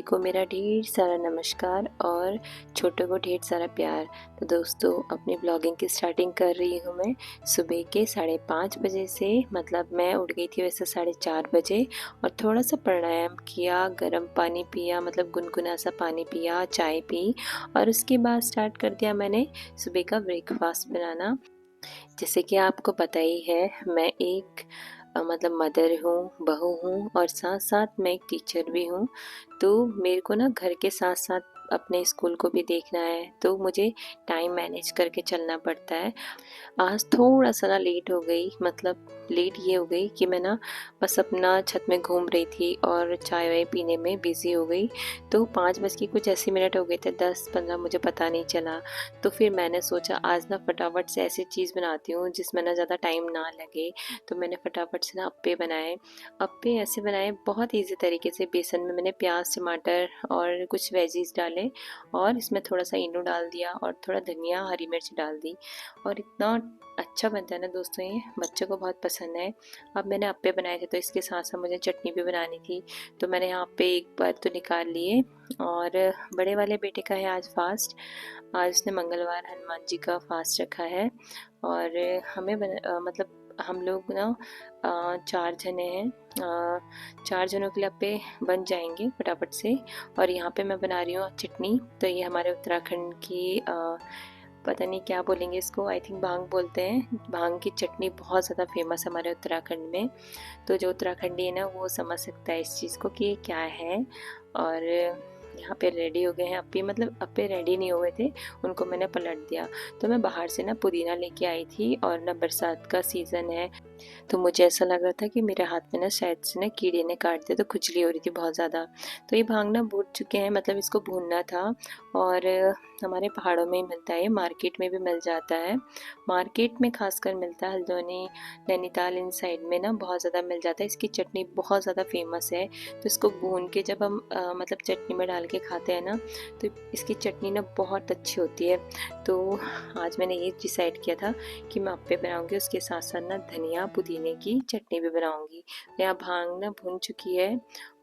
को मेरा ढेर सारा नमस्कार और छोटों को ढेर सारा प्यार। तो दोस्तों, अपनी ब्लॉगिंग की स्टार्टिंग कर रही हूँ मैं सुबह के 5:30 बजे से। मतलब मैं उठ गई थी वैसे 4:30 बजे और थोड़ा सा प्राणायाम किया, गर्म पानी पिया, मतलब गुनगुना सा पानी पिया, चाय पी और उसके बाद स्टार्ट कर दिया मैंने सुबह का ब्रेकफास्ट बनाना। जैसे कि आपको पता ही है, मैं एक मतलब मदर हूँ, बहू हूँ और साथ साथ मैं एक टीचर भी हूँ। तो मेरे को ना घर के साथ साथ अपने स्कूल को भी देखना है, तो मुझे टाइम मैनेज करके चलना पड़ता है। आज थोड़ा सा ना लेट हो गई, मतलब लेट ये हो गई कि मैं ना बस अपना छत में घूम रही थी और चाय वाय पीने में बिज़ी हो गई। तो 5 बज के कुछ ऐसे मिनट हो गए थे, 10-15 मुझे पता नहीं चला। तो फिर मैंने सोचा आज ना फटाफट से ऐसी चीज़ बनाती हूँ जिसमें ना ज़्यादा टाइम ना लगे। तो मैंने फटाफट से ना अप्पे बनाए। अप्पे ऐसे बनाए बहुत ईज़ी तरीके से। बेसन में मैंने प्याज, टमाटर और कुछ वेजीज़ डाले और इसमें थोड़ा सा इनो डाल दिया और थोड़ा धनिया, हरी मिर्च डाल दी और इतना अच्छा बनता है ना दोस्तों, ये बच्चों को बहुत पसंद है। अब मैंने अप्पे बनाए थे तो इसके साथ साथ मुझे चटनी भी बनानी थी, तो मैंने यहाँ पे एक बार तो निकाल लिए। और बड़े वाले बेटे का है आज फास्ट। आज उसने मंगलवार हनुमान जी का फास्ट रखा है और मतलब हम लोग ना 4 जने हैं। 4 जनों के लिए अप्पे बन जाएंगे फटाफट से। और यहाँ पे मैं बना रही हूँ चटनी। तो ये हमारे उत्तराखंड की पता नहीं क्या बोलेंगे इसको, आई थिंक भांग बोलते हैं। भांग की चटनी बहुत ज़्यादा फेमस है हमारे उत्तराखंड में। तो जो उत्तराखंडी है ना वो समझ सकता है इस चीज़ को कि ये क्या है। और यहाँ पे रेडी हो गए हैं अप्पे, मतलब अप्पे रेडी नहीं हुए थे, उनको मैंने पलट दिया। तो मैं बाहर से ना पुदीना लेके आई थी और ना बरसात का सीज़न है, तो मुझे ऐसा लग रहा था कि मेरे हाथ में ना शायद से ना कीड़े ने काट दिया, तो खुजली हो रही थी बहुत ज़्यादा। तो ये भांग ना भून चुके हैं, मतलब इसको भूनना था। और हमारे पहाड़ों में ही मिलता है, मार्केट में भी मिल जाता है। मार्केट में खासकर मिलता है, हल्द्वानी, नैनीताल इन साइड में ना बहुत ज़्यादा मिल जाता है। इसकी चटनी बहुत ज़्यादा फेमस है। तो इसको भून के जब हम मतलब चटनी में डाल के खाते हैं ना, तो इसकी चटनी ना बहुत अच्छी होती है। तो आज मैंने ये डिसाइड किया था कि मैं अप्पे बनाऊंगी, उसके साथ साथ ना धनिया पुदीने की चटनी भी बनाऊंगी। यहाँ भांग ना भून चुकी है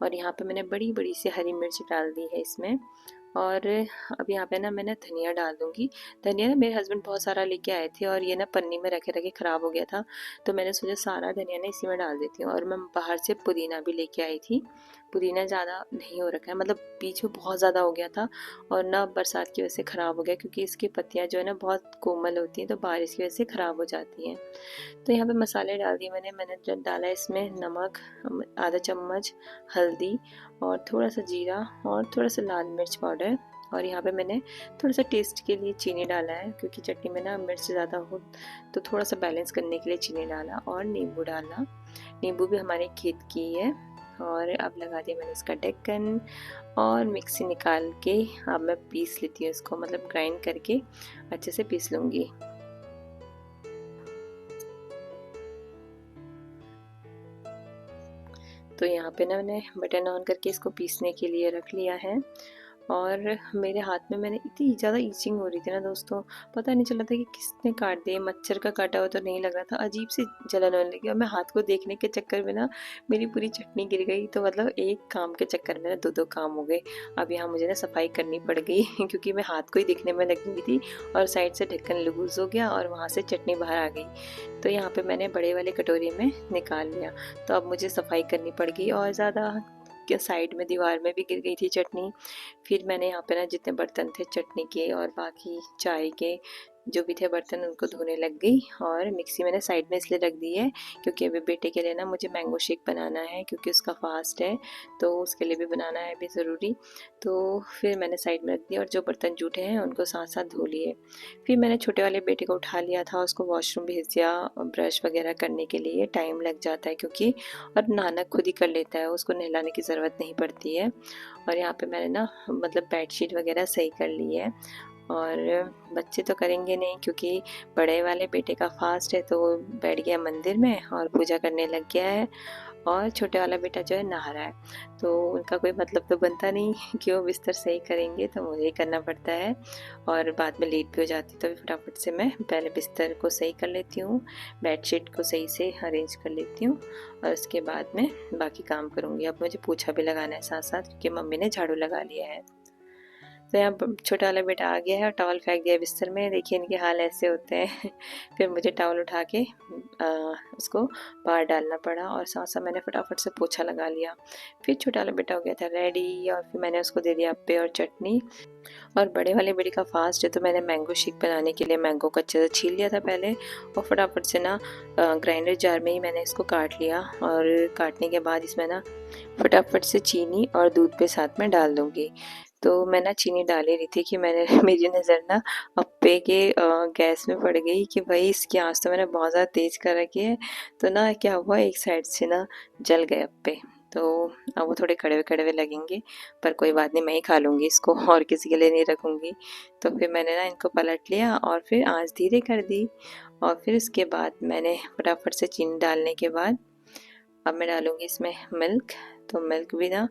और यहाँ पे मैंने बड़ी बड़ी सी हरी मिर्च डाल दी है इसमें। और अब यहाँ पे ना मैंने धनिया डाल दूँगी। धनिया ना मेरे हस्बैंड बहुत सारा लेके आए थे और ये ना पन्नी में रखे रखे ख़राब हो गया था, तो मैंने सोचा सारा धनिया ना इसी में डाल देती हूँ। और मैं बाहर से पुदीना भी लेके आई थी। पुदीना ज़्यादा नहीं हो रखा है, मतलब बीच में बहुत ज़्यादा हो गया था और ना बरसात की वजह से ख़राब हो गया, क्योंकि इसकी पत्तियाँ जो है ना बहुत कोमल होती हैं, तो बारिश की वजह से ख़राब हो जाती हैं। तो यहाँ पे मसाले डाल दिए मैंने जो डाला है इसमें नमक, आधा चम्मच हल्दी और थोड़ा सा जीरा और थोड़ा सा लाल मिर्च पाउडर। और यहाँ पे मैंने थोड़ा सा टेस्ट के लिए चीनी डाला है, क्योंकि चटनी में ना मिर्च ज़्यादा हो तो थोड़ा सा बैलेंस करने के लिए चीनी डाला। और नींबू डाला, नींबू भी हमारे खेत की है। और अब लगा दिया मैंने इसका ढक्कन और मिक्सी निकाल के अब मैं पीस लेती हूँ इसको, मतलब ग्राइंड करके अच्छे से पीस लूँगी। तो यहाँ पे ना मैंने बटन ऑन करके इसको पीसने के लिए रख लिया है। और मेरे हाथ में मैंने इतनी ज़्यादा ईचिंग हो रही थी ना दोस्तों, पता नहीं चला था कि किसने काट दिया। मच्छर का काटा हुआ तो नहीं लग रहा था, अजीब सी जलन होने लगी और मैं हाथ को देखने के चक्कर में ना मेरी पूरी चटनी गिर गई। तो मतलब एक काम के चक्कर में ना दो दो काम हो गए। अब यहाँ मुझे ना सफाई करनी पड़ गई क्योंकि मैं हाथ को ही देखने में लगी हुई थी और साइड से ढक्कन लूज हो गया और वहाँ से चटनी बाहर आ गई। तो यहाँ पे मैंने बड़े वाले कटोरी में निकाल लिया। तो अब मुझे सफाई करनी पड़ गई और ज़्यादा के साइड में दीवार में भी गिर गई थी चटनी। फिर मैंने यहाँ पे ना जितने बर्तन थे चटनी के और बाकी चाय के जो भी थे बर्तन, उनको धोने लग गई। और मिक्सी मैंने साइड में इसलिए रख दी है क्योंकि अभी बेटे के लिए ना मुझे मैंगो शेक बनाना है, क्योंकि उसका फास्ट है, तो उसके लिए भी बनाना है भी ज़रूरी। तो फिर मैंने साइड में रख दिया और जो बर्तन जूठे हैं उनको साथ साथ धो लिए। फिर मैंने छोटे वाले बेटे को उठा लिया था, उसको वॉशरूम भेज दिया ब्रश वगैरह करने के लिए। टाइम लग जाता है क्योंकि, और नहाना खुद ही कर लेता है, उसको नहलाने की ज़रूरत नहीं पड़ती है। और यहाँ पे मैंने ना मतलब बेडशीट वगैरह सही कर ली है। और बच्चे तो करेंगे नहीं क्योंकि बड़े वाले बेटे का फास्ट है, तो वो बैठ गया मंदिर में और पूजा करने लग गया है। और छोटे वाला बेटा जो है नहा रहा है। तो उनका कोई मतलब तो बनता नहीं कि वो बिस्तर सही करेंगे, तो मुझे ही करना पड़ता है और बाद में लेट भी हो जाती, तो फटाफट से मैं पहले बिस्तर को सही कर लेती हूँ, बेडशीट को सही से अरेंज कर लेती हूँ और उसके बाद में बाकी काम करूँगी। अब मुझे पोछा भी लगाना है साथ साथ, क्योंकि मम्मी ने झाड़ू लगा लिया है। तो यहाँ छोटा वाला बेटा आ गया है और टॉवल फेंक दिया बिस्तर में। देखिए इनके हाल ऐसे होते हैं फिर मुझे टॉवल उठा के उसको बाहर डालना पड़ा और साथ साथ मैंने फटाफट से पोछा लगा लिया। फिर छोटा वाला बेटा हो गया था रेडी और फिर मैंने उसको दे दिया अप्पे और चटनी। और बड़े वाले बेटे का फास्ट है, तो मैंने मैंगो शेक बनाने के लिए मैंगो को अच्छे से छील लिया था पहले और फटाफट से ना ग्राइंडर जार में ही मैंने इसको काट लिया। और काटने के बाद इसमें ना फटाफट से चीनी और दूध के साथ में डाल दूँगी। तो मैं ना चीनी डाल ही रही थी कि मैंने मेरी नज़र ना अप्पे के गैस में पड़ गई कि भाई इसकी आँच तो मैंने बहुत ज़्यादा तेज़ कर रखी है। तो ना क्या हुआ, एक साइड से ना जल गए अप्पे। तो अब वो थोड़े कड़वे-कड़वे लगेंगे, पर कोई बात नहीं, मैं ही खा लूँगी इसको और किसी के लिए नहीं रखूँगी। तो फिर मैंने ना इनको पलट लिया और फिर आँच धीरे कर दी और फिर उसके बाद मैंने फटाफट से चीनी डालने के बाद अब मैं डालूँगी इसमें मिल्क। तो मिल्क भी ना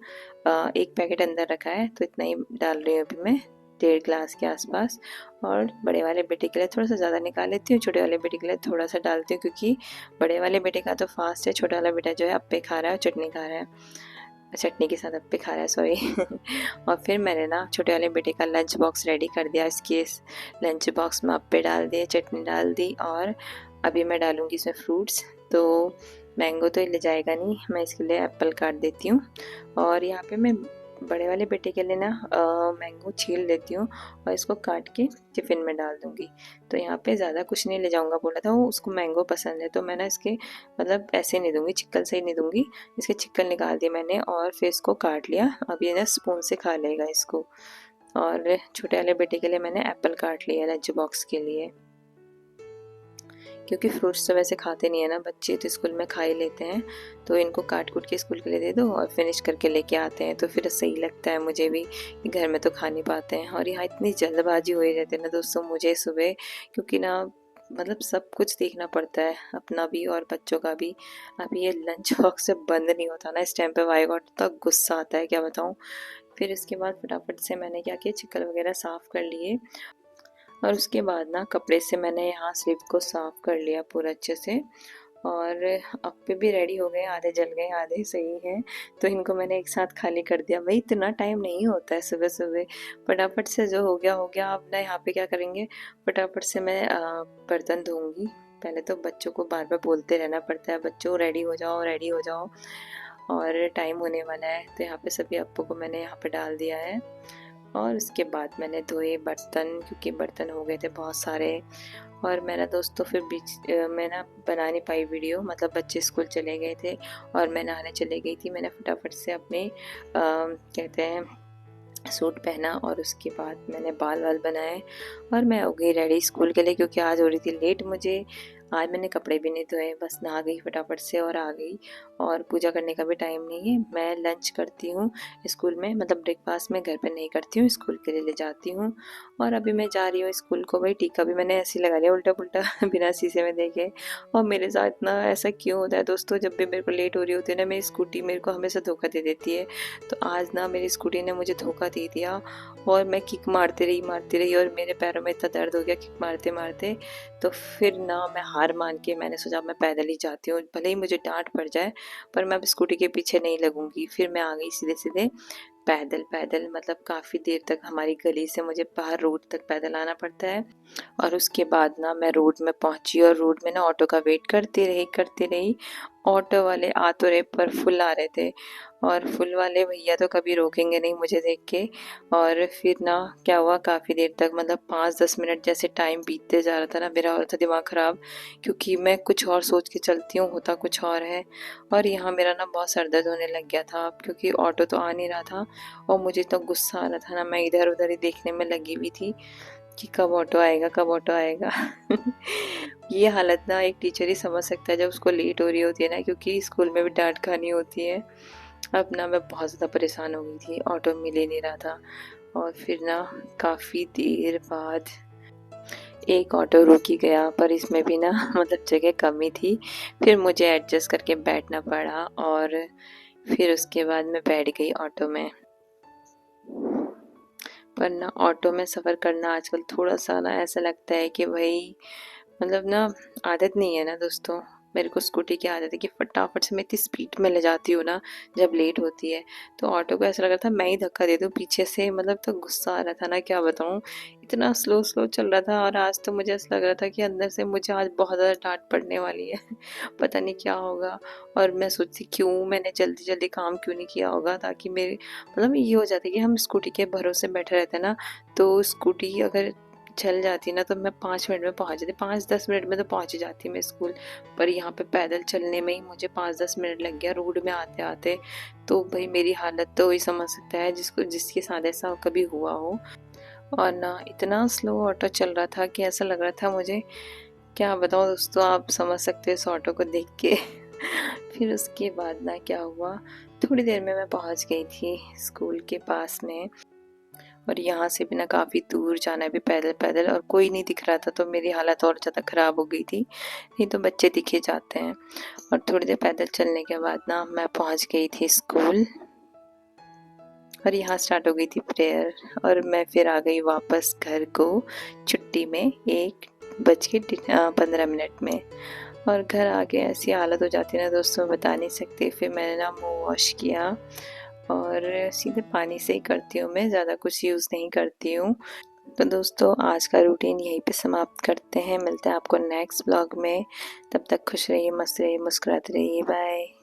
एक पैकेट अंदर रखा है, तो इतना ही डाल रही हूँ अभी मैं, 1.5 ग्लास के आसपास। और बड़े वाले बेटे के लिए थोड़ा सा ज़्यादा निकाल लेती हूँ, छोटे वाले बेटे के लिए थोड़ा सा डालती हूँ, क्योंकि बड़े वाले बेटे का तो फास्ट है, छोटा वाला बेटा जो है अप्पे खा रहा है और चटनी खा रहा है, चटनी के साथ अप्पे खा रहा है, सॉरी और फिर मैंने ना छोटे वाले बेटे का लंच बॉक्स रेडी कर दिया। इसके लंच बॉक्स में अप्पे डाल दिए, चटनी डाल दी और अभी मैं डालूँगी इसमें फ्रूट्स। तो मैंगो तो ले जाएगा नहीं, मैं इसके लिए एप्पल काट देती हूँ और यहाँ पे मैं बड़े वाले बेटे के लिए ना मैंगो छील लेती हूँ और इसको काट के टिफ़िन में डाल दूँगी। तो यहाँ पे ज़्यादा कुछ नहीं ले जाऊँगा बोला था, वो उसको मैंगो पसंद है, तो मैं ना इसके मतलब ऐसे नहीं दूँगी, चिक्कल से ही नहीं दूँगी। इसके चिक्कल निकाल दिए मैंने और फिर इसको काट लिया। अब ये ना स्पून से खा लेगा इसको। और छोटे वाले बेटे के लिए मैंने एप्पल काट लिया लंच बॉक्स के लिए, क्योंकि फ्रूट्स तो वैसे खाते नहीं है ना बच्चे, तो स्कूल में खा ही लेते हैं। तो इनको काट कूट के स्कूल के लिए दे दो और फिनिश करके लेके आते हैं, तो फिर सही लगता है मुझे भी कि घर में तो खा नहीं पाते हैं। और यहाँ इतनी जल्दबाजी हो ही रहती है ना दोस्तों मुझे सुबह, क्योंकि ना मतलब सब कुछ देखना पड़ता है, अपना भी और बच्चों का भी। अभी ये लंच बॉक्स से बंद नहीं होता ना इस टाइम पे, वाई गॉड इतना गुस्सा आता है क्या बताऊँ। फिर इसके बाद फटाफट से मैंने क्या किया, चिकन वगैरह साफ़ कर लिए और उसके बाद ना कपड़े से मैंने यहाँ स्लीव को साफ़ कर लिया पूरा अच्छे से। और अप्पे भी रेडी हो गए, आधे जल गए आधे सही हैं, तो इनको मैंने एक साथ खाली कर दिया। भाई इतना टाइम नहीं होता है सुबह सुबह, फटाफट से जो हो गया हो गया। अब ना यहाँ पे क्या करेंगे, फटाफट से मैं बर्तन धोऊंगी। पहले तो बच्चों को बार बार बोलते रहना पड़ता है, बच्चों रेडी हो जाओ रेडी हो जाओ, और टाइम होने वाला है। तो यहाँ पे सभी अप्पू को मैंने यहाँ पे डाल दिया है और उसके बाद मैंने धोए बर्तन, क्योंकि बर्तन हो गए थे बहुत सारे। और मेरा दोस्तों फिर मैं ना बना नहीं पाई वीडियो, मतलब बच्चे स्कूल चले गए थे और मैं नहाने चले गई थी। मैंने फटाफट से अपने कहते हैं सूट पहना और उसके बाद मैंने बाल वाल बनाए और मैं हो गई रेडी स्कूल के लिए, क्योंकि आज हो रही थी लेट मुझे। आज मैंने कपड़े भी नहीं धोए, बस नहा गई फटाफट से और आ गई। और पूजा करने का भी टाइम नहीं है, मैं लंच करती हूँ स्कूल में, मतलब ब्रेकफास्ट में घर पे नहीं करती हूँ, स्कूल के लिए ले जाती हूँ। और अभी मैं जा रही हूँ स्कूल को। भाई टीका भी मैंने ऐसे ही लगा लिया उल्टा पुल्टा बिना शीशे में देखे। और मेरे साथ इतना ऐसा क्यों होता है दोस्तों, जब भी मेरे को लेट हो रही होती है ना, मेरी स्कूटी मेरे को हमेशा धोखा दे देती है। तो आज ना मेरी स्कूटी ने मुझे धोखा दे दिया और मैं किक मारती रही और मेरे पैरों में इतना दर्द हो गया किक मारते मारते। तो फिर ना मैं हार मान के मैंने सोचा मैं पैदल ही जाती हूँ, भले ही मुझे डांट पड़ जाए, पर मैं अब स्कूटी के पीछे नहीं लगूंगी। फिर मैं आ गई सीधे सीधे पैदल पैदल, मतलब काफ़ी देर तक हमारी गली से मुझे बाहर रोड तक पैदल आना पड़ता है। और उसके बाद ना मैं रोड में पहुंची और रोड में ना ऑटो का वेट करती रही। ऑटो वाले आ तो रहे पर फुल आ रहे थे, और फुल वाले भैया तो कभी रोकेंगे नहीं मुझे देख के। और फिर ना क्या हुआ, काफ़ी देर तक मतलब 5-10 मिनट जैसे टाइम बीतते जा रहा था ना, मेरा हो रहा था दिमाग ख़राब, क्योंकि मैं कुछ और सोच के चलती हूँ, होता कुछ और है। और यहाँ मेरा ना बहुत सर दर्द होने लग गया था, क्योंकि ऑटो तो आ नहीं रहा था और मुझे तो गुस्सा आ रहा था ना, मैं इधर उधर ही देखने में लगी हुई थी कि कब ऑटो आएगा कब ऑटो आएगा। ये हालत ना एक टीचर ही समझ सकता है जब उसको लेट हो रही होती है ना, क्योंकि स्कूल में भी डांट खानी होती है। अब ना मैं बहुत ज़्यादा परेशान हो गई थी, ऑटो मिल ही नहीं रहा था। और फिर ना काफ़ी देर बाद एक ऑटो रुक ही गया, पर इसमें भी ना मतलब जगह कम ही थी। फिर मुझे एडजस्ट करके बैठना पड़ा और फिर उसके बाद मैं बैठ गई ऑटो में। पर ना ऑटो में सफ़र करना आजकल थोड़ा-सा ना ऐसा लगता है कि भाई मतलब ना आदत नहीं है ना दोस्तों। मेरे को स्कूटी की आदत है कि फटाफट से मैं इतनी स्पीड में ले जाती हूँ ना जब लेट होती है। तो ऑटो को ऐसा लग रहा था मैं ही धक्का दे दूँ पीछे से, मतलब तो गुस्सा आ रहा था ना क्या बताऊँ। इतना स्लो स्लो चल रहा था और आज तो मुझे ऐसा लग रहा था कि अंदर से मुझे आज बहुत ज़्यादा डाँट पड़ने वाली है। पता नहीं क्या होगा। और मैं सोचती क्यों मैंने जल्दी जल्दी काम क्यों नहीं किया होगा, ताकि मेरे मतलब ये हो जाता है कि हम स्कूटी के भरोसे बैठे रहते हैं ना, तो स्कूटी अगर चल जाती ना तो मैं 5 मिनट में पहुँच जाती, 5-10 मिनट में तो पहुँच ही जाती मैं स्कूल। पर यहाँ पे पैदल चलने में ही मुझे 5-10 मिनट लग गया रोड में आते-आते। तो भई मेरी हालत तो वही समझ सकता है जिसके साथ ऐसा कभी हुआ हो। और ना इतना स्लो ऑटो चल रहा था कि ऐसा लग रहा था मुझे, क्या बताऊँ दोस्तों, आप समझ सकते हो इस ऑटो को देख के। फिर उसके बाद ना क्या हुआ, थोड़ी देर में मैं पहुँच गई थी स्कूल के पास में। और यहाँ से भी ना काफ़ी दूर जाना है भी पैदल-पैदल, और कोई नहीं दिख रहा था तो मेरी हालत और ज़्यादा ख़राब हो गई थी। नहीं तो बच्चे दिखे जाते हैं। और थोड़ी देर पैदल चलने के बाद ना मैं पहुँच गई थी स्कूल और यहाँ स्टार्ट हो गई थी प्रेयर। और मैं फिर आ गई वापस घर को छुट्टी में 1:15 में। और घर आके ऐसी हालत हो जाती है ना दोस्तों, बता नहीं सकती। फिर मैंने ना मुँह वॉश किया और सीधे पानी से ही करती हूँ मैं, ज़्यादा कुछ यूज़ नहीं करती हूँ। तो दोस्तों आज का रूटीन यहीं पे समाप्त करते हैं, मिलते हैं आपको नेक्स्ट ब्लॉग में। तब तक खुश रहिए, मस्त रहिए, मुस्कुराते रहिए, बाय।